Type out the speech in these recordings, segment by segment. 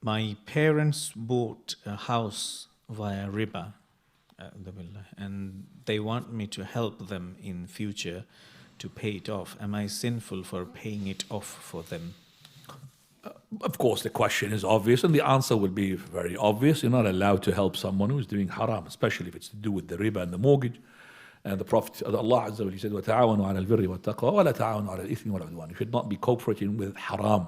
My parents bought a house via Riba, and they want me to help them in future to pay it off. Am I sinful for paying it off for them? Of course, the question is obvious, and the answer will be very obvious. You're not allowed to help someone who's doing haram, especially if it's to do with the riba and the mortgage. And the Prophet, Allah Azza wa Jalla said, وَتَعَاوَنُوا عَلَى الْبِرِّ وَالتَّقْوَى وَلَا تَعَاوَنُوا عَلَى الْإِثْمِ وَالْعُدْوَانِ. You should not be cooperating with haram.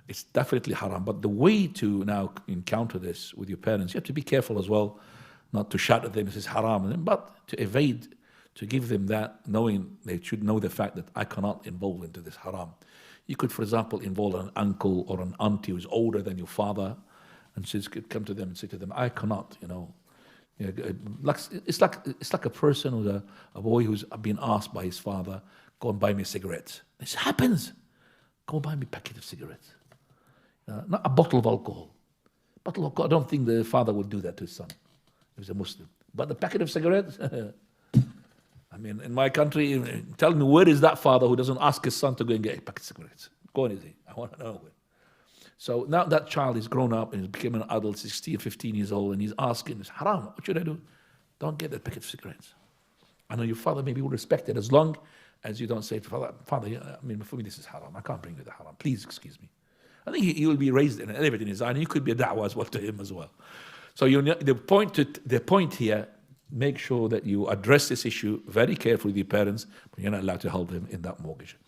It's definitely haram. But the way to now encounter this with your parents, you have to be careful as well, not to shout at them, this is haram, but to evade, to give them that, knowing they should know the fact that I cannot involve into this haram. You could, for example, involve an uncle or an auntie who's older than your father, and could come to them and say to them, I cannot, It's like a person who's a boy who's been asked by his father, go and buy me cigarettes. This happens. Go and buy me a packet of cigarettes. Not a bottle of alcohol. Bottle of alcohol, I don't think the father would do that to his son if he's a Muslim. But the packet of cigarettes, I mean, in my country, tell me, where is that father who doesn't ask his son to go and get a packet of cigarettes? Go on, easy. I want to know. So now that child is grown up and he's become an adult, 16, 15 years old, and he's asking, it's haram, what should I do? Don't get that packet of cigarettes. I know your father maybe will respect it as long as you don't say to father, for me this is haram, I can't bring you the haram, please excuse me. I think he will be raised in an elevated in his eye, and you could be a da'wah as well to him as well. So the point here, make sure that you address this issue very carefully with your parents, but you're not allowed to help them in that mortgage.